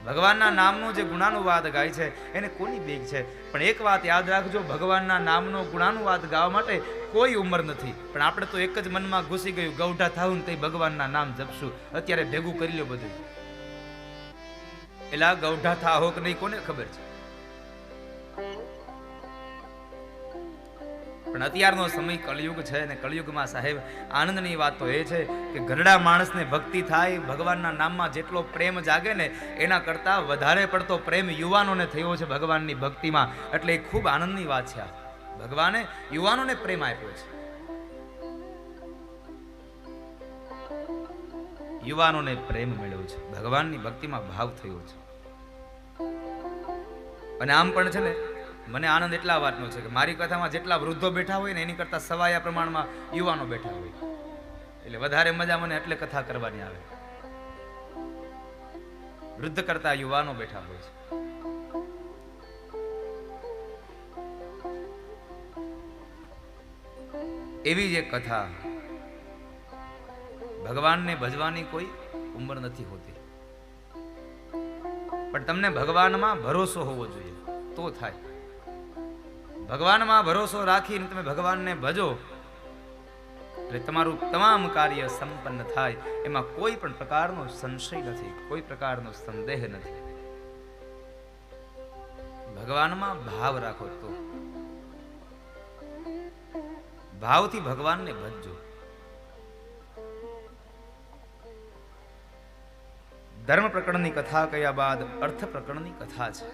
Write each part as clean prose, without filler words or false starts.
ભગવાનના નામનો જે ગુણાનુવાદ ગાય છે એને કોની બીક છે? પણ એક વાત યાદ રાખજો, ભગવાનના નામનો ગુણાનુવાદ ગાવા માટે કોઈ ઉંમર નથી. પણ આપણે તો એક જ મનમાં ઘૂસી ગયું, ગૌઢા થાવું ને તે ભગવાનના નામ જપશું. અત્યારે ભેગું કરી લ્યો બધું. એટલે ગૌઢા થાહો કે નહીં કોને ખબર છે? પણ અત્યારનો સમય કળિયુગ છે અને કળિયુગમાં સાહેબ આનંદની વાત તો એ છે કે ઘરડા માણસને ભક્તિ થાય, ભગવાનના નામમાં જેટલો પ્રેમ જાગે ને એના કરતા વધારે પડતો પ્રેમ યુવાનોને થયો છે ભગવાનની ભક્તિમાં. એટલે એ ખૂબ આનંદની વાત છે. ભગવાને યુવાનોને પ્રેમ આપ્યો છે, યુવાનોને પ્રેમ મળ્યો છે, ભગવાનની ભક્તિમાં ભાવ થયો છે. અને આમ પણ છે ને, મને આનંદ એટલા વાતનો છે કે મારી કથામાં જેટલા વૃદ્ધો બેઠા હોય ને એની કરતા સવાયા પ્રમાણમાં યુવાનો બેઠા હોય. એટલે વધારે મજા મને એટલે કથા કરવાની આવે. વૃદ્ધ કરતા યુવાનો બેઠા હોય છે. એવી જ એક કથા, ભગવાનને ભજવાની કોઈ ઉંમર નથી હોતી, પણ તમને ભગવાનમાં ભરોસો હોવો જોઈએ તો થાય. ભગવાનમાં ભરોસો રાખીને તમે ભગવાનને ભજો એટલે તમારું તમામ કાર્ય સંપન્ન થાય. એમાં કોઈ પણ પ્રકારનો સંશય નથી, કોઈ પ્રકારનો સંદેહ નથી. ભગવાનમાં ભાવ રાખો તો, ભાવથી ભગવાનને ભજજો. ધર્મ પ્રકરણની કથા કયા બાદ અર્થ પ્રકરણની કથા છે.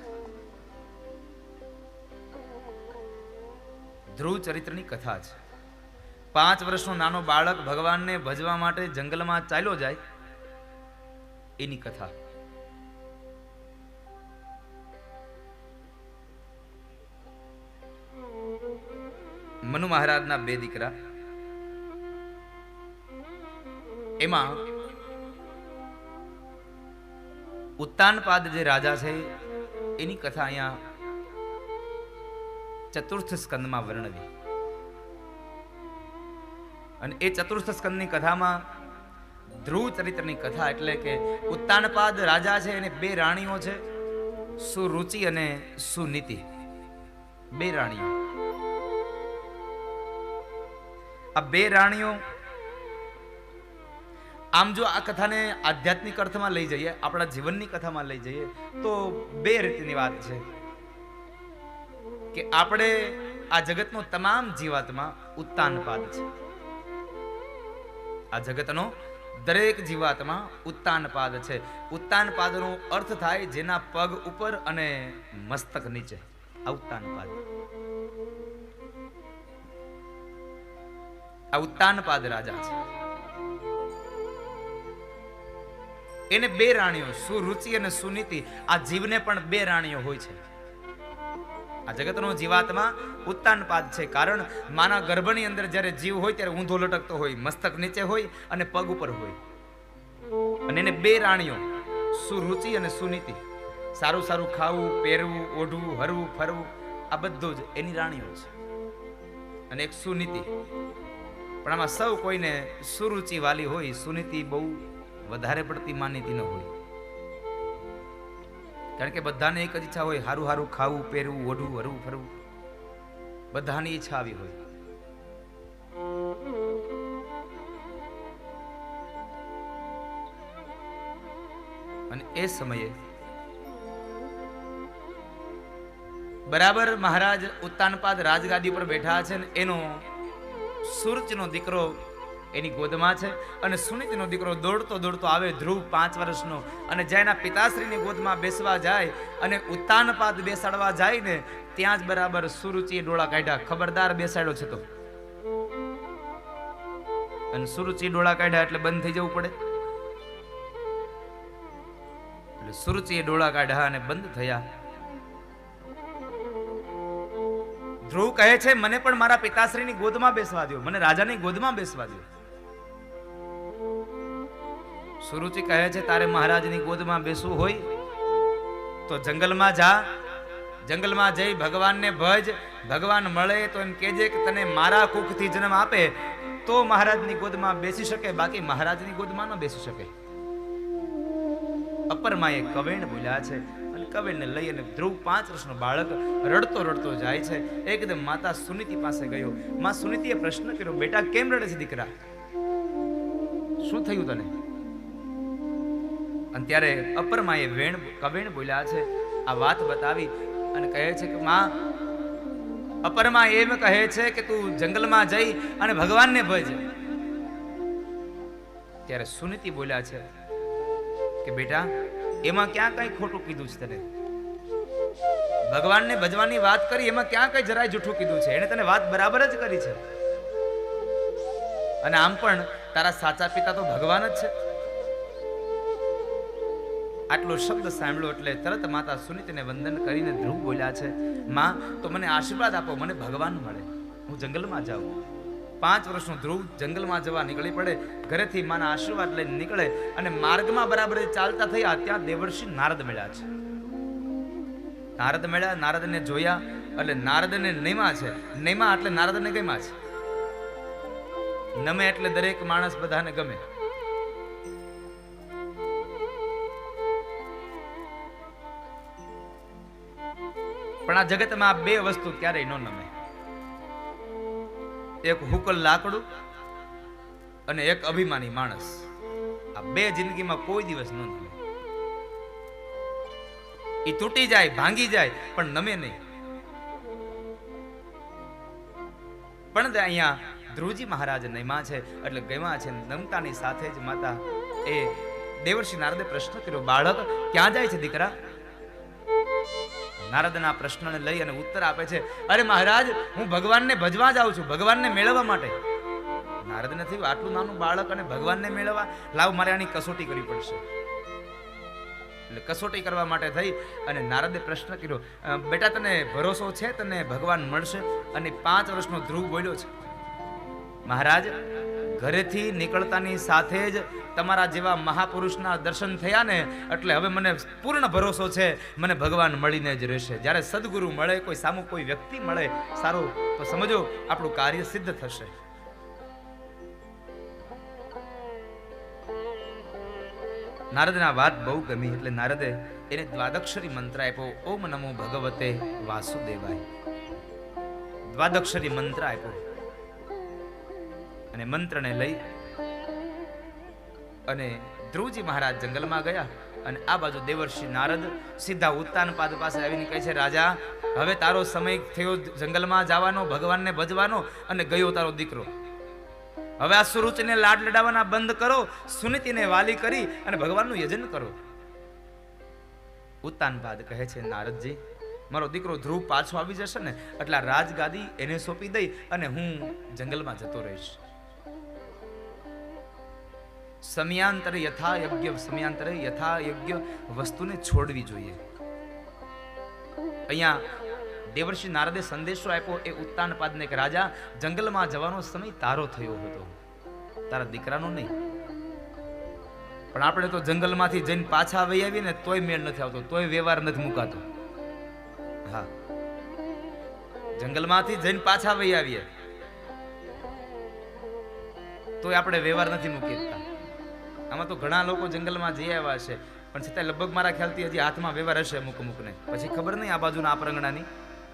ધ્રુવ ચરિત્રની કથા છે. 5 વર્ષનો નાનો બાળક ભગવાનને ભજવા માટે જંગલમાં ચાલ્યો જાય એની કથા. મનુ મહારાજના 2 દીકરા, એમાં ઉત્તાનપાદ જે રાજા છે એની કથા અહીંયા ચતુર્થ સ્કંદમાં વર્ણવી. અને એ ચતુર્થ સ્કંદની કથામાં ધ્રુવ ચરિત્રની કથા, એટલે કે ઉત્તાનપાદ રાજા છે એને 2 રાણીઓ છે, સુરુચિ અને સુનીતિ. 2 રાણીઓ. આ 2 રાણીઓ, આમ જો આ કથાને આધ્યાત્મિક અર્થમાં લઈ જઈએ, આપણા જીવનની કથામાં લઈ જઈએ તો 2 રીતની વાત છે કે આપણે આ જગતનો તમામ જીવાત્મા ઉત્તાનપાદ છે. આ જગતનો દરેક જીવાત્મા ઉત્તાનપાદ છે. ઉત્તાનપાદનો અર્થ થાય જેના પગ ઉપર અને મસ્તક નીચે. આ ઉત્તાનપાદ. આ ઉત્તાનપાદ રાજા છે. એને 2 રાણીઓ, સુરુચિ અને સુનીતિ. આ જીવને પણ 2 રાણીઓ હોય છે. આ જગતનો જીવાત્મા ઉત્તાનપાદ છે, કારણ માના ગર્ભની અંદર જ્યારે જીવ હોય ત્યારે ઊંધો લટકતો હોય, મસ્તક નીચે હોય અને પગ ઉપર હોય. અને એને 2 રાણીઓ, સુરુચિ અને સુનીતિ. સારું સારું ખાવું, પહેરવું, ઓઢવું, હરવું, ફરવું, આ બધું જ એની રાણીઓ છે. અને એક સુનીતિ. પણ આમાં સૌ કોઈને સુરુચિ વાલી હોય, સુનીતિ બહુ વધારે પડતી માનીતી ન હોય. કારણ કે બધાને એક જ ઈચ્છા હોય, હારું હારું ખાવું, પહેરવું, ઓઢવું, હરવું, ફરવું. બધાની ઈચ્છા આવી હોય. અને એ સમયે બરાબર મહારાજ ઉત્તાનપાદ રાજગાદી પર બેઠા છે ને એનો સુરચનો દીકરો એની ગોદમાં છે અને સુનીતિનો દીકરો દોડતો દોડતો આવે, ધ્રુવ 5 વર્ષનો. અને જેના પિતાશ્રીની ગોદમાં બેસવા જાય અને ઉત્તાનપાદ બેસાડવા જાય ને ત્યાં જ બરાબર સુરુચિએ ડોળા કાઢ્યા. ખબરદાર બેસાડ્યો છે તો. અને સુરુચિ ડોળા કાઢ્યા એટલે બંધ થઈ જવું પડે. એટલે સુરુચિએ ડોળા કાઢ્યા અને બંધ થયા. ધ્રુવ કહે છે, મને પણ મારા પિતાશ્રીની ગોદમાં બેસવા દો, મને રાજાની ગોદમાં બેસવા દો. સુરુચિ કહે છે, તારે મહારાજની ગોદમાં બેસવું હોય તો જંગલમાં જા, જંગલમાં જઈ ભગવાનને ભજ. ભગવાન મળે તો એમ કહેજે કે તને મારા કુખથી જન્મ આપે તો મહારાજની ગોદમાં બેસી શકે, બાકી મહારાજની ગોદમાં ન બેસી શકે. અપરમાએ કવેણ બોલ્યા છે અને કવેણને લઈ અને ધ્રુવ 5 વર્ષનો બાળક રડતો રડતો જાય છે. એકદમ માતા સુનીતિ પાસે ગયો. માં સુનીતિએ પ્રશ્ન કર્યો, બેટા કેમ રડે છે દીકરા, શું થયું તને? અને ત્યારે અપરમાએ કવેણ બોલ્યા છે, આ વાત બતાવી અને કહે છે કે માં, અપરમા એમ કહે છે કે તું જંગલમાં જઈ અને ભગવાનને ભજ. ત્યારે સુનીતિ બોલ્યા છે કે બેટા એમાં ક્યાં કઈ ખોટું કીધું છે તને? ભગવાનને ભજવાની વાત કરી, એમાં ક્યાં કઈ જરાય જૂઠું કીધું છે? એને તને વાત બરાબર જ કરી છે. અને આમ પણ તારા સાચા પિતા તો ભગવાન જ છે. આટલો શબ્દ સાંભળ્યો એટલે તરત માતા સુનીતિને વંદન કરીને ધ્રુવ બોલ્યા છે, માં તો મને આશીર્વાદ આપો, મને ભગવાન મળે, હું જંગલમાં જાઉં. 5 વર્ષનું ધ્રુવ જંગલમાં જવા નીકળી પડે. ઘરેથી માના આશીર્વાદ લઈને નીકળે અને માર્ગમાં બરાબર ચાલતા થયા ત્યાં દેવર્ષિ નારદ મળ્યા છે. નારદ મળ્યા, નારદને જોયા એટલે નારદને નૈમા છે. નૈમા એટલે નારદને ગમ્યા છે. નમે એટલે દરેક માણસ બધાને ગમે. પણ આ જગતમાં બે વસ્તુ ક્યારેય ન નમે. એક હુકલ લાકડું અને એક અભિમાની માણસ. આ બે જિંદગીમાં કોઈ દિવસ ન નમે. એ તૂટી જાય, ભાંગી જાય પણ નમે નહીં. પણ અહીંયા ધ્રુવજી મહારાજ નૈમા છે એટલે ગયમાં છે. નમતાની સાથે જ માતા એ દેવર્ષિ નારદે પ્રશ્ન કર્યો, બાળક ક્યાં જાય છે દીકરા? નારદના પ્રશ્નને લઈ અને ઉત્તર આપે છે, અરે મહારાજ હું ભગવાનને ભજવા જાઉં છું, ભગવાનને મેળવવા માટે. નારદને થયું આટલું નાનું બાળક અને ભગવાનને મેળવવા, લાવ મારે આની કસોટી કરવી પડશે. એટલે કસોટી કરવા માટે થઈ અને નારદે પ્રશ્ન કર્યો, બેટા તને ભરોસો છે તને ભગવાન મળશે? અને 5 વર્ષનો ધ્રુવ બોલ્યો છે, મહારાજ ઘરેથી નીકળતાની સાથે જ તમારા જેવા મહાપુરુષના દર્શન થયા ને એટલે હવે મને પૂર્ણ ભરોસો છે મને ભગવાન મળીને જ રહેશે. જ્યારે સદગુરુ મળે, કોઈ સામું કોઈ વ્યક્તિ મળે સારું, તો સમજો આપણું કાર્ય સિદ્ધ થશે. નારદના વાત બહુ ગમી એટલે નારદે એને દ્વાદક્ષરી મંત્ર આપ્યો, ઓમ નમો ભગવતે વાસુદેવાય. દ્વાદક્ષરી મંત્ર આપ્યો અને મંત્રને લઈ અને ધ્રુવજી મહારાજ જંગલમાં ગયા. અને આ બાજુ દેવર્ષિ નારદ સીધા ઉત્તાનપાદ પાસે આવીને કહે છે, રાજા હવે તારો સમય થયો જંગલમાં જવાનો, ભગવાનને ભજવાનો, અને ગયો તારો દીકરો. હવે આ સુરુચિને લાડ લડાવવાના બંધ કરો, સુનીતિને વાલી કરી અને ભગવાનનું યજન કરો. ઉત્તાનપાદ કહે છે, નારદજી મારો દીકરો ધ્રુવ પાછો આવી જશે ને એટલે આ રાજગાદી એને સોંપી દઈ અને હું જંગલમાં જતો રહીશ. સમયાંતરે યથા યજ્ઞ વસ્તુને છોડવી જોઈએ. અહીંયા દેવર્ષિ નારદે સંદેશો આપ્યો એ ઉત્તાનપાદને કે રાજા જંગલમાં જવાનો સમય તારો થયો હતો, તારા દીકરાનો નહીં. પણ આપણે તો જંગલમાંથી જઈને પાછા આવી આવીએ ને તોય મેળ નથી આવતો, તોય વ્યવહાર નથી મુકાતો. હા, જંગલમાંથી જઈને પાછા આવી આવીએ તોય આપણે વ્યવહાર નથી મૂકી શકતા. આમાં તો ઘણા લોકો જંગલમાં જઈ આવ્યા છે પણ છતાં લગભગ મારા ખ્યાલથી હજી હાથમાં વ્યવહાર હશે અમુક અમુકને. પછી ખબર નહીં આ બાજુના આ પ્રંગણાની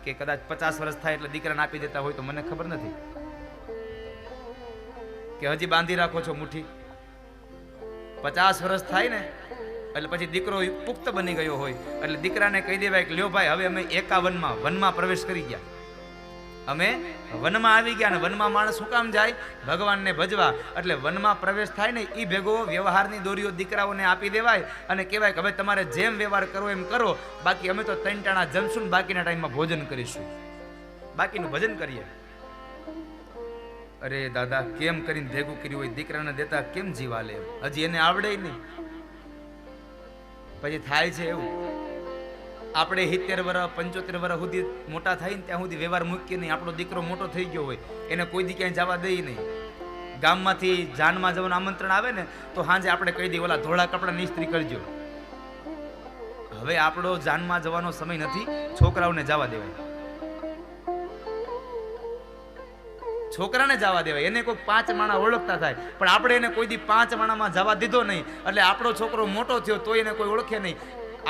કે કદાચ 50 વર્ષ થાય એટલે દીકરાને આપી દેતા હોય તો મને ખબર નથી કે હજી બાંધી રાખો છો મુઠ્ઠી. 50 વર્ષ થાય ને એટલે પછી દીકરો પુખ્ત બની ગયો હોય એટલે દીકરાને કહી દેવાય કે લ્યો ભાઈ હવે અમે 51માં વનમાં પ્રવેશ કરી ગયા, અમે વનમાં આવી ગયા. અને વનમાં માણસ શું કામ જાય? ભગવાનને ભજવા. એટલે વનમાં પ્રવેશ થાય ને એ ભેગો વ્યવહારની દોરીઓ દીકરાઓને આપી દેવાય અને કહેવાય કે હવે તમારે જેમ વ્યવહાર કરવો એમ કરો, બાકી અમે તો 3 ટાણા જમશું, બાકીના ટાઈમમાં ભોજન કરીશું, બાકીનું ભજન કરીએ. અરે દાદા કેમ કરીને ભેગું કર્યું હોય, દીકરાને દેતા કેમ જીવા લે? હજી એને આવડે નહીં. પછી થાય છે એવું, આપણે 70 વર્ષ 75 વર્ષ સુધી મોટા થાય ને ત્યાં સુધી વ્યવહાર મૂકીએ નહીં. આપણો દીકરો મોટો થઈ ગયો હોય એને કોઈ દી ક્યાંય જવા દઈએ નહીં. ગામમાંથી જાનમાં જવાનું આમંત્રણ આવે ને તો સાંજે આપણે કહી દઈએ ઓલા ધોળા કપડાં ઇસ્ત્રી કરજો. હવે આપણો જાનમાં જવાનો સમય નથી, છોકરાઓને જવા દેવાય. છોકરાને જવા દેવાય, એને કોઈ 5 માણા ઓળખતા થાય, પણ આપણે એને કોઈ દી 5 માણામાં જવા દીધો નહીં, એટલે આપણો છોકરો મોટો થયો તો એને કોઈ ઓળખે નહીં.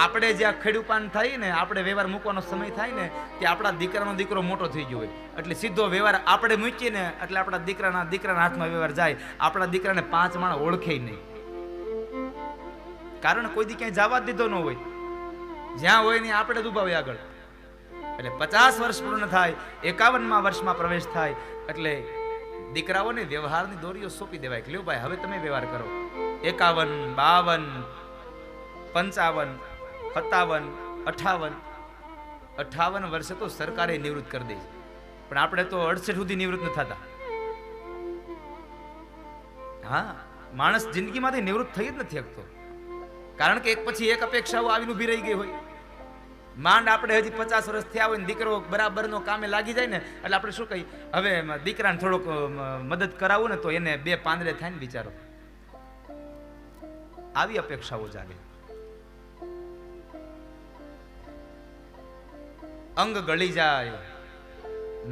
આપણે જ્યાં ખેડૂપાન થાય ને, આપણે વ્યવહાર મૂકવાનો સમય થાય ને, તે આપણા દીકરાનો દીકરો મોટો થઈ ગયો હોય, એટલે સીધો વ્યવહાર આપણે મૂકીને એટલે આપણા દીકરાના હાથમાં વ્યવહાર જાય. આપણા દીકરાને 5 માણા ઓળખે નહીં, કારણ કોઈ દી ક્યાંય જવા દીધો ન હોય. જ્યાં હોય ને આપણે જ ઉભા હોય આગળ. એટલે 50 વર્ષ પૂર્ણ થાય, 51મા વર્ષમાં પ્રવેશ થાય એટલે દીકરાઓને વ્યવહારની દોરીઓ સોંપી દેવાય કે લ્યો ભાઈ હવે તમે વ્યવહાર કરો. 51, 52, 55, 57, 58 વર્ષે તો સરકારે નિવૃત્ત કરી દે છે, પણ આપણે તો 68 સુધી નિવૃત્ત ન થતા. હા, માણસ જિંદગીમાંથી નિવૃત્ત થઈ જ નથી શકતો, કારણ કે એક પછી એક અપેક્ષાઓ આવીને ઊભી રહી ગઈ હોય. માંડ આપણે હજી 50 વર્ષ થયા હોય ને દીકરો બરાબરનો કામે લાગી જાય ને, એટલે આપણે શું કહી, હવે દીકરાને થોડોક મદદ કરાવું ને તો એને 2 પાંદડે થાય ને બિચારો. આવી અપેક્ષાઓ જાગે. અંગ ગળી જાય,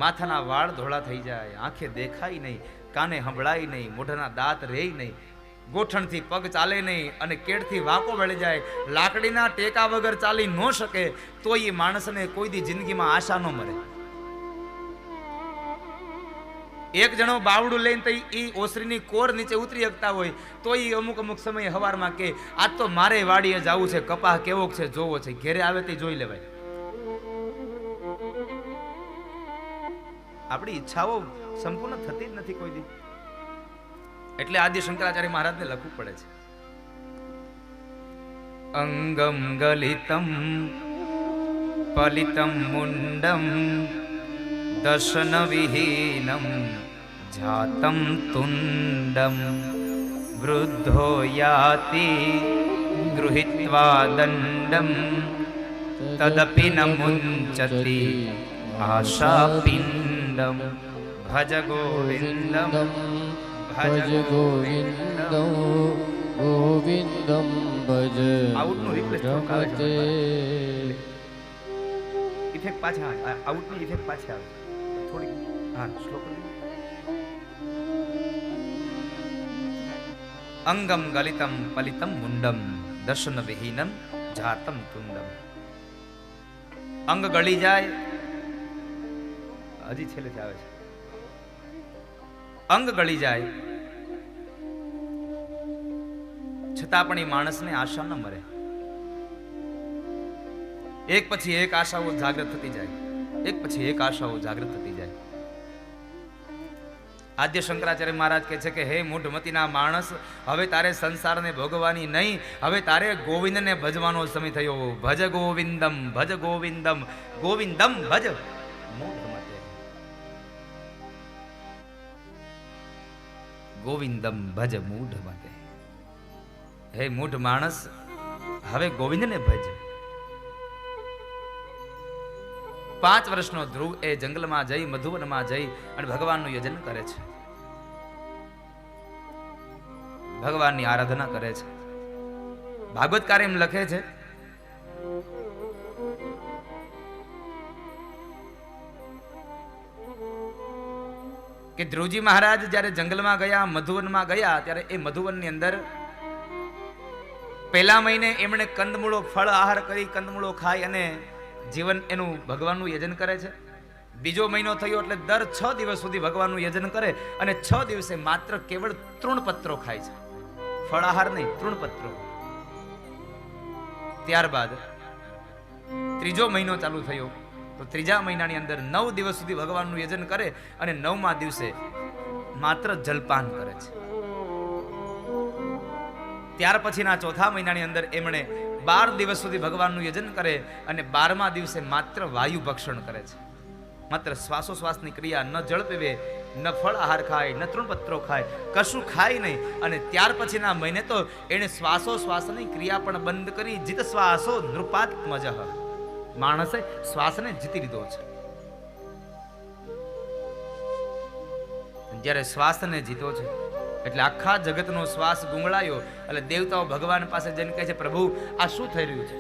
માથાના વાળ ધોળા થઈ જાય, આંખે દેખાય નહીં, કાને સંભળાય નહીં, મોઢાના દાંત રહે નહીં, ગોઠણથી પગ ચાલે નહીં અને કેડથી વાંકો વળી જાય, લાકડીના ટેકા વગર ચાલી ન શકે તો એ માણસને કોઈ દી જિંદગીમાં આશા ન મળે. એક જણો બાવડું લઈને તો એ ઓસરીની કોર નીચે ઉતરી શકતા હોય તો એ અમુક સમયે હવારમાં કે આજ તો મારે વાડીએ જવું છે, કપાહ કેવો છે જોવો છે, ઘેરે આવે તે જોઈ લેવાય. આપણી ઈચ્છાઓ સંપૂર્ણ થતી જ નથી કોઈ દી. એટલે આદિ શંકરાચાર્ય મહારાજને લખવું પડે છે. અંગમ ગલિતમ પલિતમ મુંડમ દર્શન વિહીનમ જાતમ તુંડમ વૃદ્ધો યાતિ ગૃહિત્વા દંડમ તદપિ ન મુંચતિ આશા પિંડમ ભજ ગોવિંદમ ભજ ગોવિંદમ ગોવિંદમ ભજ. આઉટનું રિપ્લેસ થોડુંક ઇફેક્ટ પાછા આઉટની ઇફેક્ટ પાછી આવે થોડી. હા, સ્લો કરી. અંગમ ગલિતમ પલિતમ મુંડમ દર્શન વિહીનમ જાતમ તુંડમ. અંગ ગળી જાય, હજી છેલ્લેથી આવે છે. અંગ ગળી જાય છતાં પણ એ માણસને આશા ન મળે. એક પછી એક આશાઓ જાગૃત થતી જાય, એક પછી એક આશાઓ જાગૃત થતી જાય. આદ્ય શંકરાચાર્ય મહારાજ કહે છે કે હે મૂઢમતીના માણસ, હવે તારે સંસારને ભોગવાની નહીં, હવે તારે ગોવિંદને ભજવાનો સમય થયો. ભજ ગોવિંદમ ભજ ગોવિંદમ ગોવિંદમ ભજ. મૂઢમતે ગોવિંદમ ભજ મૂઢમતે. હે મૂઢ માણસ, હવે ગોવિંદને ભજ. 5 વર્ષનો ધ્રુવ એ જંગલમાં જઈ, મધુવનમાં જઈ અને ભગવાનનું યજન કરે છે, ભગવાનની આરાધના કરે છે. ભાગવતકાર એમ લખે છે કે ધ્રુવજી મહારાજ જ્યારે જંગલમાં ગયા, મધુવનમાં ગયા, ત્યારે એ મધુવનની અંદર પહેલા મહિને એમણે કંદમૂળો ફળ આહાર કરી, કંદમૂળો ખાઈ અને જીવન એનું ભગવાનનું યજન કરે છે. બીજો મહિનો થયો એટલે દર 6 દિવસ સુધી ભગવાનનું યજન કરે અને 6 દિવસે માત્ર કેવળ તૃણપત્રો ખાય છે, ફળાહાર નહીં, તૃણપત્રો. ત્યારબાદ ત્રીજો મહિનો ચાલુ થયો તો ત્રીજા મહિનાની અંદર 9 દિવસ સુધી ભગવાનનું યજન કરે અને 9મા દિવસે માત્ર જલપાન કરે છે. ત્યાર પછીના ચોથા મહિનાની અંદર એમણે 12 દિવસ સુધી ભગવાનનું યજન કરે અને 12મા દિવસે માત્ર વાયુ ભક્ષણ કરે છે, માત્ર શ્વાસોશ્વાસની ક્રિયા, ન જળ પીવે, ન ફળ આહાર ખાય, ન તૃણપત્રો ખાય, કશું ખાય નહીં. અને ત્યાર પછીના મહિને તો એને શ્વાસોશ્વાસની ક્રિયા પણ બંધ કરી. જીત શ્વાસો નૃપાત્મજ. માણસે શ્વાસને જીતી લીધો છે. જ્યારે શ્વાસને જીતો છે એટલે આખા જગતનો શ્વાસ ગુંગળાયો. એટલે દેવતાઓ ભગવાન પાસે જઈને કહે છે, પ્રભુ આ શું થઈ રહ્યું છે?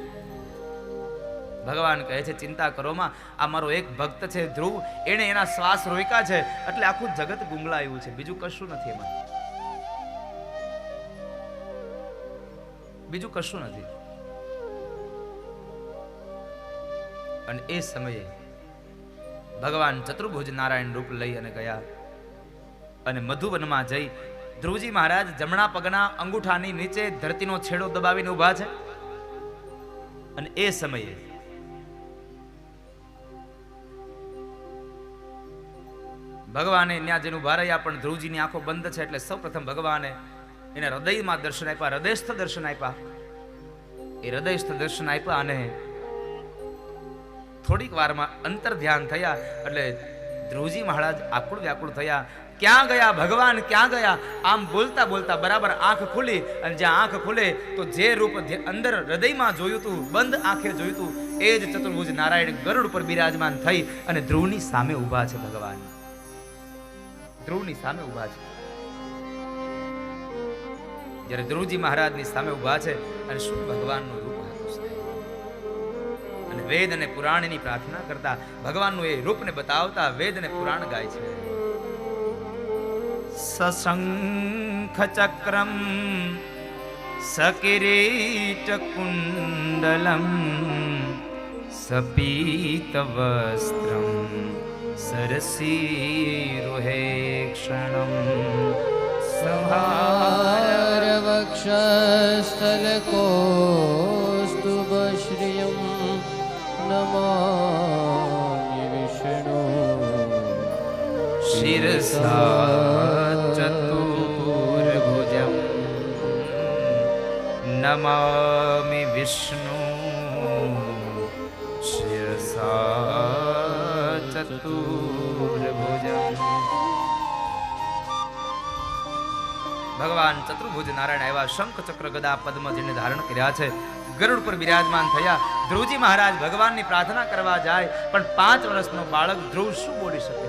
ભગવાન કહે છે ચિંતા કરોમાં, આ મારો એક ભક્ત છે ધ્રુવ, એને એના શ્વાસ રોક્યા છે એટલે આખું જગત ગુંગળાયું છે, બીજું કશું નથી એમાં, બીજું કશું નથી. અને એ સમયે ભગવાન ચતુર્ભુજ નારાયણ રૂપ લઈ અને ગયા અને મધુવનમાં જઈ ધ્રુવજી મહારાજ જમણા પગના અંગૂઠાની નીચે ધરતીનો છેડો દબાવીને ઊભા છે. અને એ સમયે ભગવાને ત્યાં જઈને ઊભા રહ્યા, પણ ધ્રુવજીની આંખો બંધ છે એટલે સૌપ્રથમ ભગવાને એને હૃદયમાં દર્શન આપ્યા, હૃદયસ્થ દર્શન આપ્યા. એ હૃદયસ્થ દર્શન આપ્યા અને થોડીક વારમાં અંતર ધ્યાન થયા એટલે ધ્રુવજી મહારાજ આકુળ વ્યાકુળ થયા. ક્યાં ગયા ભગવાન, ક્યાં ગયા? આમ બોલતા બોલતા બરાબર આંખ ખુલી અને જ્યાં આંખ ખુલે તો જે રૂપ અંદર હૃદયમાં જોયું હતું, બંધ આંખે જોયું હતું, એ જ ચતુર્ભુજ નારાયણ ગરુડ પર બિરાજમાન થઈ અને ધ્રુવની સામે ઊભા છે. ભગવાન ધ્રુવની સામે ઊભા છે. જ્યારે ધ્રુવજી મહારાજની સામે ઊભા છે અને શું ભગવાનનું રૂપ હતું, અને વેદ અને પુરાણની પ્રાર્થના કરતા ભગવાનનું એ રૂપને બતાવતા વેદ અને પુરાણ ગાય છે. સશંખ ચક્રમ સકિરીટ કુંડલમ સપીત વસ્ત્રમ સરસીરુહેક્ષણમ સંહાર વક્ષસ્થલકોસ્તુભશ્રિયમ નમામિ વિષ્ણુ શિરસા ચતુર્ભુજમ નમામિ વિષ્ણુ શિરસા ચતુર્ભુજમ. ભગવાન ચતુર્ભુજ નારાયણ આવ્યા, શંખ ચક્ર ગદા પદ્મ જેને ધારણ કર્યા છે, ગરુડ પર બિરાજમાન થયા. ધ્રુવજી મહારાજ ભગવાનની પ્રાર્થના કરવા જાય પણ 5 વર્ષનો બાળક ધ્રુવ શું બોલી શકે?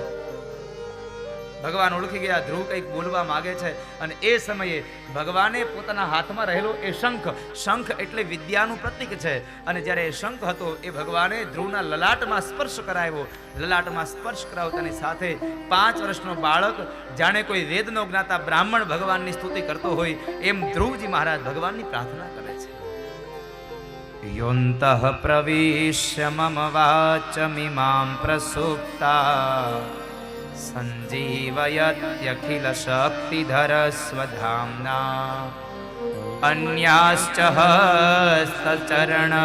ભગવાન ઓળખી ગયા ધ્રુવ કંઈક બોલવા માંગે છે અને એ સમયે ભગવાને પોતાના હાથમાં રહેલો એ શંખ, શંખ એટલે વિદ્યાનું પ્રતીક છે, અને જ્યારે એ શંખ હતો એ ભગવાને ધ્રુવના લલાટમાં સ્પર્શ કરાવ્યો. લલાટમાં સ્પર્શ કરાવતાની સાથે 5 વર્ષનો બાળક જાણે કોઈ વેદ નો જ્ઞાતા બ્રાહ્મણ ભગવાનની સ્તુતિ કરતો હોય એમ ધ્રુવજી મહારાજ ભગવાનની પ્રાર્થના કરે છે. યોંતઃ પ્રવિશ્ય મમ વાચમિમાં પ્રસુપ્તા સંજીવયત્યખિલ શક્તિધર સ્વધામ્ના અન્યાશ્ચ હસ્તચરણ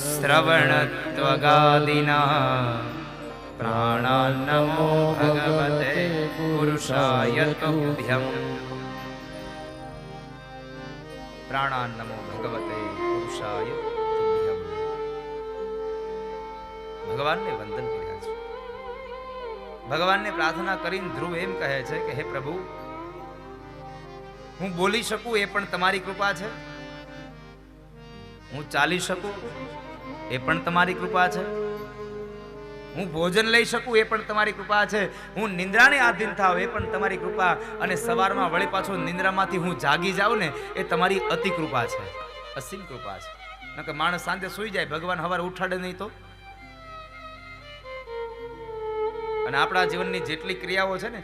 શ્રવણત્વગાદિના પ્રાણાન્નમો ભગવતે પુરુષાય તુભ્યં. પ્રાણાન્નમો ભગવતે પુરુષાય તુભ્યં. ભગવાનને વંદન કર્યા છે. ભગવાનને પ્રાર્થના કરીને ધ્રુવ એમ કહે છે કે હે પ્રભુ, હું બોલી શકું એ પણ તમારી કૃપા છે, હું ચાલી શકું એ પણ તમારી કૃપા છે, હું ભોજન લઈ શકું એ પણ તમારી કૃપા છે, હું નિંદ્રાને આધીન થાવ એ પણ તમારી કૃપા, અને સવારમાં વળી પાછો નિંદ્રામાંથી હું જાગી જાઉં ને એ તમારી અતિ કૃપા છે, અસીમ કૃપા છે. નકર માણસ સાંજે સૂઈ જાય, ભગવાન સવારે ઉઠાડે નહીં તો. અને આપણા જીવનની જેટલી ક્રિયાઓ છે ને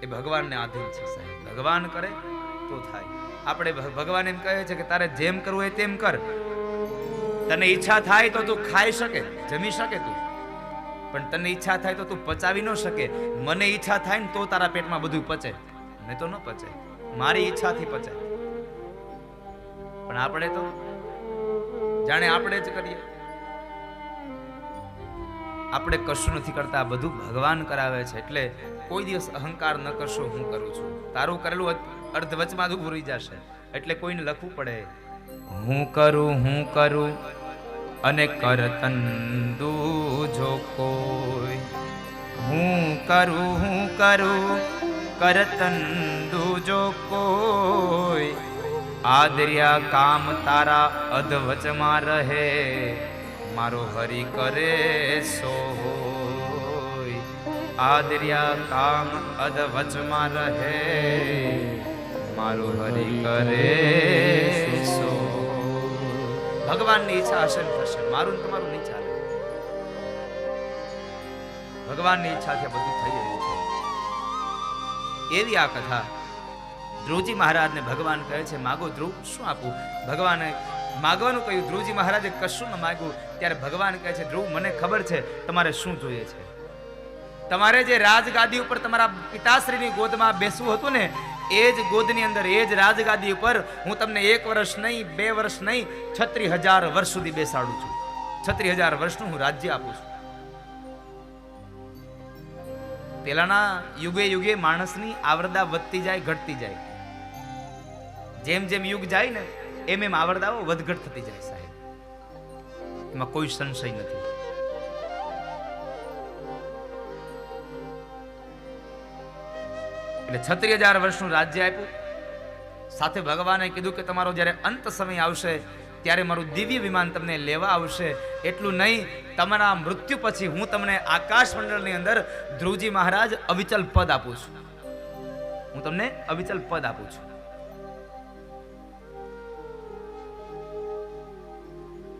એ ભગવાનને આધીન છે સાહેબ. ભગવાન કરે તો થાય. આપણે ભગવાન એમ કહે છે કે તારે જેમ કરવું હોય તેમ કર. તને ઈચ્છા થાય તો તું ખાઈ શકે, જમી શકે તું, પણ તને ઈચ્છા થાય તો તું પચાવી ન શકે. મને ઈચ્છા થાય ને તો તારા પેટમાં બધું પચે, નહીં તો ન પચે. મારી ઈચ્છાથી પચે. પણ આપણે તો જાણે આપણે જ કરીએ. આપણે કશું નથી કરતા, બધું ભગવાન કરાવે છે. એટલે કોઈ દિવસ અહંકાર ન કરશો, હું કરું છું. તારું કરેલું અર્ધ વચમાં જ ઊભું રહી જશે. એટલે કોઈને લખવું પડે હું કરું અને કરતંદુ જો કોઈ. હું કરું કરતંદુ જો કોઈ. આદર્યા કામ તારા અધ વચમાં રહે, મારો હરિ કરે સો હોય. આદર્યા કામ અધ વચમાં રહે, મારો હરિ કરે સો. ભગવાનની ઈચ્છા હશે ને થશે, મારું ને તમારું નહીં ચાલે. ભગવાનની ઈચ્છાથી આ બધું થઈ રહ્યું છે. એવી આ કથા. ધ્રુવજી મહારાજને ભગવાન કહે છે, માગો ધ્રુવ, શું આપું? ભગવાને માગવાનું કહ્યું. ધ્રુવજી મહારાજે કશું ન માગ્યું. ત્યારે ભગવાન કહે છે, ધ્રુવ, મને ખબર છે તમારે શું જોઈએ છે. તમારે જે રાજગાદી ઉપર તમારા પિતાશ્રીની ગોદમાં બેસવું હતું ને, એ જ ગોદની અંદર, એ જ રાજગાદી ઉપર હું તમને 1 વર્ષ નહીં, 2 વર્ષ નહીં, 36,000 વર્ષ સુધી બેસાડું છું. 36,000 વર્ષનું હું રાજ્ય આપું છું. પેલાના યુગે યુગે માણસની આવરદા વધતી જાય, ઘટતી જાય. જેમ જેમ યુગ જાય ને એમ એમ આવરદાઓ વધઘટ થતી જાય સાહેબ, એમાં કોઈ સંશય નથી. એટલે 36,000 વર્ષનું રાજ્ય આપ્યું. સાથે ભગવાને કીધું કે તમારો જ્યારે અંત સમય આવશે ત્યારે મારું દિવ્ય વિમાન તમને લેવા આવશે. એટલું નહીં, તમારા મૃત્યુ પછી હું તમને આકાશ મંડળની અંદર ધ્રુવજી મહારાજ અવિચલ પદ આપું છું. હું તમને અવિચલ પદ આપું છું.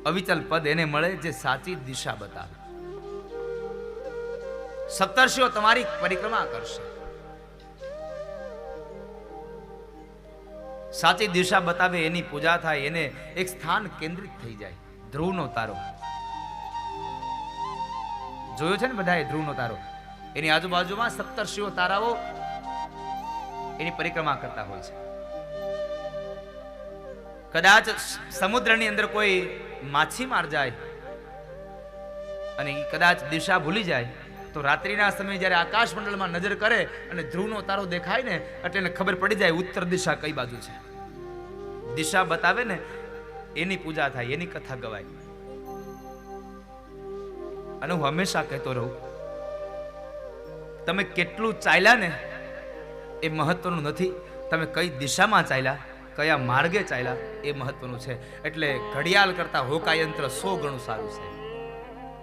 અવિચલ પદ એને મળે જે સાચી દિશા બતાવે. સપ્તર્ષિઓ તમારી પરિક્રમા કરશે. સાચી દિશા બતાવે, એની પૂજા થાય, એને એક સ્થાન કેન્દ્રિત થઈ જાય. ધ્રુવનો તારો જોયો છે ને બધાએ? ધ્રુવનો તારો, એની આજુબાજુમાં સપ્તર્ષિઓ તારાઓ એની પરિક્રમા કરતા હોય છે. કદાચ સમુદ્રની અંદર કોઈ માછીમાર જાય અને કદાચ દિશા ભૂલી જાય તો રાત્રિના સમયે જ્યારે આકાશ મંડળમાં નજર કરે અને ધ્રુવનો તારો દેખાય ને એટલે એને ખબર પડી જાય ઉત્તર દિશા કઈ બાજુ છે. દિશા બતાવે ને એની પૂજા થાય, એની કથા ગવાય. અને હું હંમેશા કહેતો રહું, તમે કેટલું ચાલ્યા ને એ મહત્વનું નથી, તમે કઈ દિશામાં ચાલ્યા, કયા માર્ગે ચાલ્યા એ મહત્વનું છે. એટલે ઘડિયાળ કરતા હોકા યંત્ર 100 ગણું સારું છે.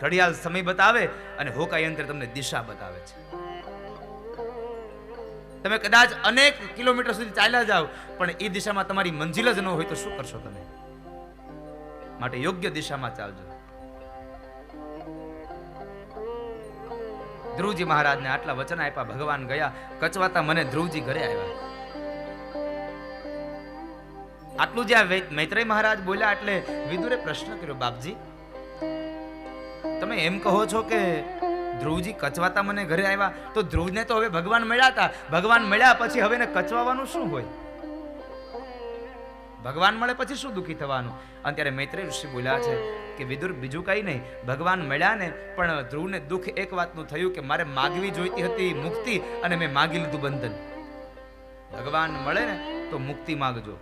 ઘડિયાળ સમય બતાવે અને હોકા યંત્ર તમને દિશા બતાવે છે. તમે કદાચ અનેક કિલોમીટર સુધી ચાલ્યા જાઓ પણ એ દિશામાં તમારી મંજિલ જ ન હોય તો શું કરશો તમે? માટે યોગ્ય દિશામાં ચાલજો. ધ્રુવજી મહારાજને આટલા વચન આપ્યા. ભગવાન ગયા. કચવાતા મને ધ્રુવજી ઘરે આવ્યા. આટલું જ્યાં મૈત્રેય મહારાજ બોલ્યા એટલે વિદુરે પ્રશ્ન કર્યો, બાપજી તમે એમ કહો છો કે ધ્રુવજી કચવાતા મને ઘરે આવ્યા, તો ધ્રુવને તો હવે ભગવાન મળ્યા હતા, ભગવાન મળ્યા પછી હવે ને કચવાવાનું શું હોય? ભગવાન મળે પછી શું દુઃખી થવાનું? અને ત્યારે મૈત્રેય ઋષિ બોલ્યા છે કે વિદુર, બીજું કઈ નહીં, ભગવાન મળ્યા ને પણ ધ્રુવને દુઃખ એક વાતનું થયું કે મારે માગવી જોઈતી હતી મુક્તિ અને મેં માગી લીધું બંધન. ભગવાન મળે ને તો મુક્તિ માગજો.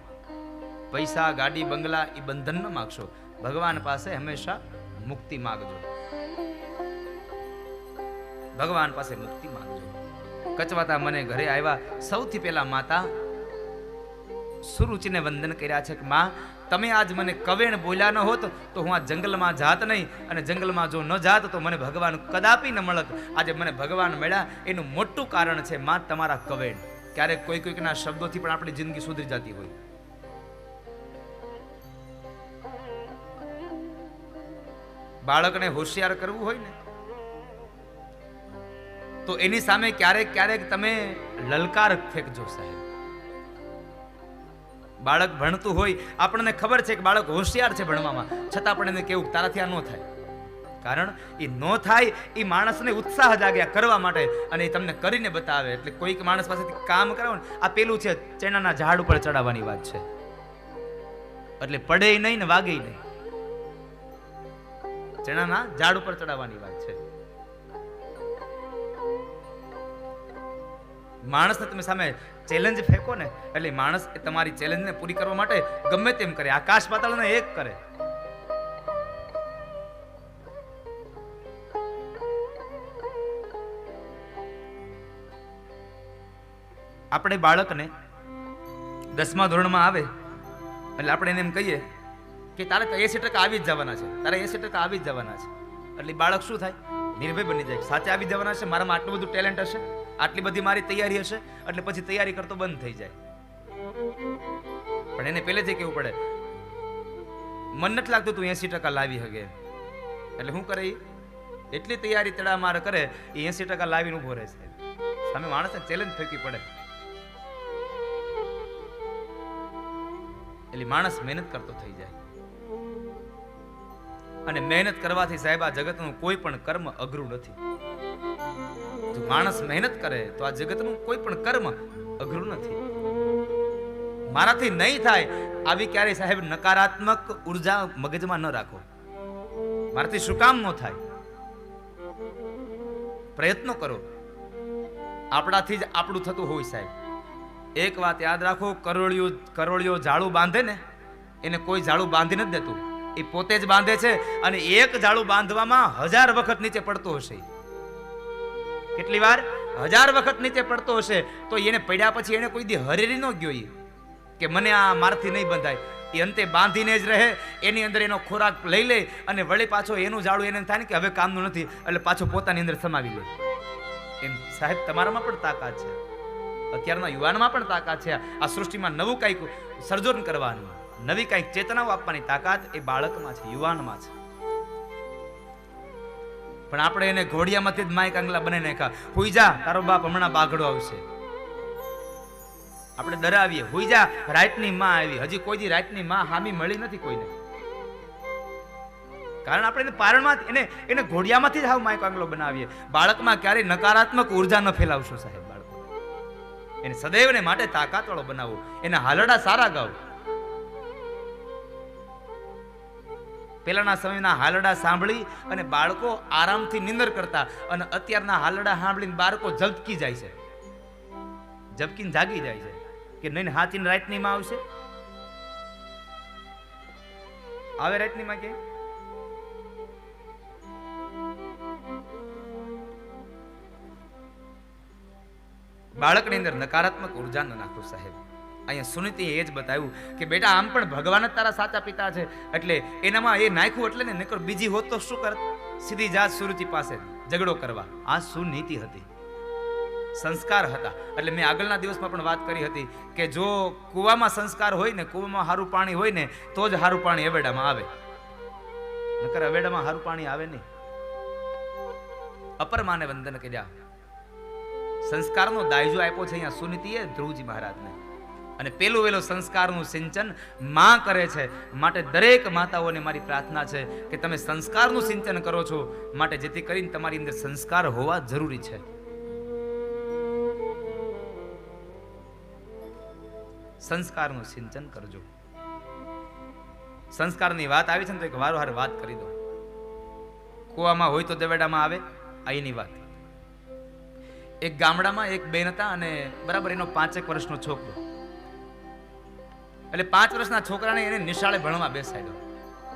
પૈસા, ગાડી, બંગલા એ બંધન ન માગશો. ભગવાન પાસે હંમેશા મુક્તિ માગજો. ભગવાન પાસે મુક્તિ માંગજો. કચવાતા મને ઘરે આવ્યા. સૌથી પહેલા માતા સુરુચિને વંદન કર્યા છે કે માં, તમે આજ મને કવેણ બોલ્યા ન હોત તો હું આ જંગલમાં જાત નહીં, અને જંગલમાં જો ન જાત તો મને ભગવાન કદાપી ન મળત. આજે મને ભગવાન મળ્યા એનું મોટું કારણ છે માં તમારા કવેણ. ક્યારેક કોઈકના શબ્દોથી પણ આપણી જિંદગી સુધરી જતી હોય. બાળકને હોશિયાર કરવું હોય ને તો એની સામે ક્યારેક ક્યારેક તમે લલકાર ફેંકજો સાહેબ. બાળક ભણતું હોય, આપણને ખબર છે કે બાળક હોશિયાર છે ભણવામાં, છતાં પણ એને કેવું તારાથી આ ન થાય. કારણ એ ન થાય એ માણસને ઉત્સાહ જાગ્યા કરવા માટે અને એ તમને કરીને બતાવે. એટલે કોઈક માણસ પાસેથી કામ કરાવો ને, આ પેલું છે ચણાના ઝાડ ઉપર ચડાવવાની વાત છે, એટલે પડે નહીં ને વાગે નહીં. ચણાના ઝાડ ઉપર ચડાવવાની વાત છે. માણસને તમે સામે ચેલેન્જ ફેંકો ને એટલે માણસ તમારી ચેલેન્જને પૂરી કરવા માટે ગમે તેમ કરે, આકાશ પાતાળને એક કરે. આપણે બાળકને 10મા ધોરણમાં આવે એટલે આપણે એને એમ કહીએ કે તારે તો 80% આવી જ જવાના છે, તારે 80% આવી જ જવાના છે. એટલે બાળક શું થાય? નિર્ભય બની જાય. સાચે આવી જવાના છે, મારામાં આટલું બધું ટેલેન્ટ હશે, આટલી બધી મારી તૈયારી હશે, એટલે પછી તૈયારી કરતો બંધ થઈ જાય. પણ એને પહેલેથી કહેવું પડે મન નથી લાગતું તું 80% લાવી હગે. એટલે શું કરે? એટલી તૈયારી તડામાર કરે, એ 80% લાવીને ઉભો રહે છે. સામે માણસને ચેલેન્જ ફેંકવી પડે. એટલે માણસ મહેનત કરતો થઈ જાય. અને મહેનત કરવાથી સાહેબ આ જગતનું કોઈ પણ કર્મ અઘરું નથી. જો માણસ મહેનત કરે તો આ જગતનું કોઈ પણ કર્મ અઘરું નથી. મારાથી નહીં થાય આવી ક્યારેય સાહેબ નકારાત્મક ઉર્જા મગજમાં ન રાખો. મારાથી શું કામ ન થાય? પ્રયત્નો કરો. આપણાથી જ આપણું થતું હોય સાહેબ. એક વાત યાદ રાખો, કરોળિયો જાળું બાંધે ને, એને કોઈ જાળું બાંધી નથી દેતું, એ પોતે જ બાંધે છે. અને એક જાળું બાંધવામાં 1000 વખત નીચે પડતો હશે. કેટલી વાર? 1000 વખત નીચે પડતો હશે. તો એને પડ્યા પછી એને કોઈ દી હરેરી ન ગયો કે મને આ મારથી નહીં બંધાય. એ અંતે બાંધીને જ રહે. એની અંદર એનો ખોરાક લઈ લે અને વળી પાછો એનું જાળું એને થાય ને કે હવે કામનું નથી, એટલે પાછો પોતાની અંદર સમાવી લે. એમ સાહેબ તમારામાં પણ તાકાત છે, અત્યારના યુવાનમાં પણ તાકાત છે. આ સૃષ્ટિમાં નવું કંઈક સર્જન કરવાનું, નવી કંઈક ચેતનાઓ આપવાની તાકાત એ બાળકમાં છે, યુવાનમાં છે. પણ આપણે એને ઘોડિયામાંથી જ માય કાંગલા બનાવી નાખ્યા. હુઈ જા, તારો બાપ હમણાં બાગડો આવશે. આપણે ડરાવીએ, હુઈ જા, રાતની માં આવી. હજી કોઈ દી રાતની માં હામી મળી નથી કોઈને. કારણ આપણે પારણમાં એને ઘોડિયામાંથી જ હાવ માય કાંગલો બનાવીએ. બાળકમાં ક્યારેય નકારાત્મક ઉર્જા ન ફેલાવશો સાહેબ. બાળકો એને સદૈવને માટે તાકાત વાળો બનાવો, એના હાલડા સારા ગાઓ. પહેલાના સમયના હાલડા સાંભળી અને બાળકો આરામથી નિંદર કરતા, અને અત્યારના હાલડા સાંભળીને બાળકો ઝબકી જાય છે, ઝબકીને જાગી જાય છે કે નહીં હાથીને રાતની માં આવશે. આવે રાતની માં કે બાળકની અંદર નકારાત્મક ઉર્જા ન નાખો સાહેબ. અહીંયા સુનીતિએ એ જ બતાવ્યું કે બેટા આમ પણ ભગવાન જ તારા સાચા પિતા છે, એટલે એનામાં એ નાખ્યું એટલે ને, નકર બીજી હોત તો શું કરત? સીધી જાત સુરુચિ પાસે ઝઘડો કરવા. આ સુનીતિ હતી, સંસ્કાર હતા. એટલે મેં આગળના દિવસમાં પણ વાત કરી હતી કે જો કૂવામાં સંસ્કાર હોય ને, કૂવામાં સારું પાણી હોય ને, તો જ સારું પાણી અવેડામાં આવે, નકર અવેડામાં સારું પાણી આવે નહીં. અપરમાને વંદન કર્યા. સંસ્કારનો દાયજો આપ્યો છે અહીંયા સુનીતિએ ધ્રુવજી મહારાજને. અને પેલું વેલું સંસ્કારનું સિંચન માં કરે છે. માટે દરેક માતાઓને મારી પ્રાર્થના છે કે તમે સંસ્કારનું સિંચન કરો છો, માટે જેથી કરીને તમારી અંદર સંસ્કાર હોવા જરૂરી છે. સંસ્કારનું સિંચન કરજો. સંસ્કારની વાત આવી છે ને તો એક વારંવાર વાત કરી દો. કુવામાં હોય તો દવેડામાં આવે, આ એની વાત. એક ગામડામાં એક બેન હતા અને બરાબર એનો 5 વર્ષનો છોકરો. એટલે 5 વર્ષના છોકરાને એને નિશાળે ભણવા બેસાડ્યો.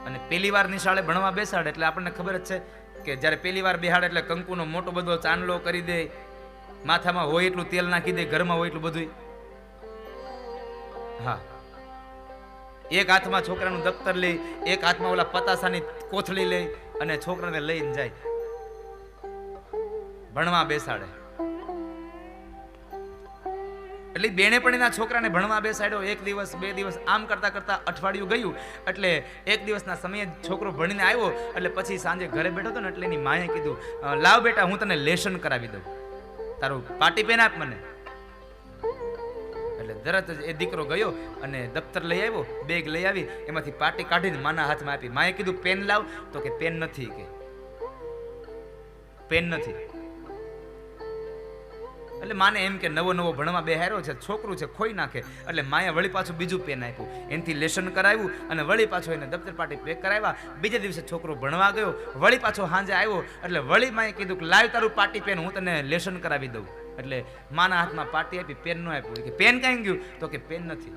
અને પહેલી વાર નિશાળે ભણવા બેસાડે એટલે આપણને ખબર જ છે કે જ્યારે પહેલી વાર બેહાડે એટલે કંકુનો મોટો બધો ચાંદલો કરી દે, માથામાં હોય એટલું તેલ નાખી દે, ઘરમાં હોય એટલું બધું. હા, એક હાથમાં છોકરાનું દફતર લે, એક હાથમાં ઓલા પતાસાની કોથળી લે અને છોકરાને લઈને જાય ભણવા બેસાડે. એટલે બેને પણ એના છોકરાને ભણવા બેસાડ્યો. 1 દિવસ 2 દિવસ આમ કરતા કરતા અઠવાડિયું ગયું. એટલે એક દિવસના સમયે છોકરો ભણીને આવ્યો. એટલે પછી સાંજે ઘરે બેઠો હતો ને, એટલે એની માએ કીધું, લાવ બેટા હું તને લેશન કરાવી દઉં, તારું પાટી પેન આપ મને. એટલે તરત જ એ દીકરો ગયો અને દફતર લઈ આવ્યો, બેગ લઈ આવી, એમાંથી પાટી કાઢીને માના હાથમાં આપી. માએ કીધું પેન લાવ, તો કે પેન નથી, કે પેન નથી. એટલે માને એમ કે નવો ભણવા બેહાર્યો છે, છોકરું છે, ખોઈ નાખે. એટલે માએ વળી પાછું બીજું પેન આપ્યું, એનાથી લેશન કરાવ્યું અને વળી પાછો એને દફતર પાટી પેક કરાવ્યા. બીજે દિવસે છોકરો ભણવા ગયો, વળી પાછો સાંજે આવ્યો. એટલે વળી માએ કીધું કે લાવ તારું પાટી પેન, હું તને લેશન કરાવી દઉં. એટલે માના હાથમાં પાટી આપી, પેન નો આપ્યું. કે પેન ક્યાં ગયું? તો કે પેન નથી.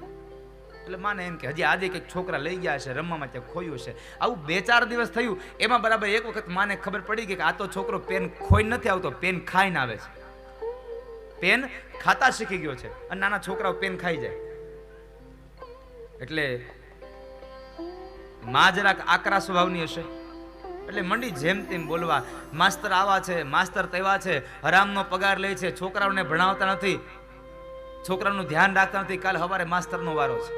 એટલે માને એમ કે હજી આજે કંઈક છોકરા લઈ ગયા છે, રમવામાં ત્યાં ખોયું છે. આવું 2-4 દિવસ થયું. એમાં બરાબર એક વખત માને ખબર પડી ગઈ કે આ તો છોકરો પેન ખોઈ નથી આવતો, પેન ખાઈને આવે છે. પેન ખાતા શીખી ગયો છે. અને નાના છોકરાઓ પેન ખાઈ જાય. એટલે માં જરાક આકરા સ્વભાવની હશે. એટલે મંડી જેમ તેમ બોલવા, માસ્તર આવા છે, માસ્તર તેવા છે, હરામનો પગાર લે છે, છોકરાઓને ભણાવતા નથી, છોકરાનું ધ્યાન રાખતા નથી. કાલ સવારે માસ્તરનો વારો છે.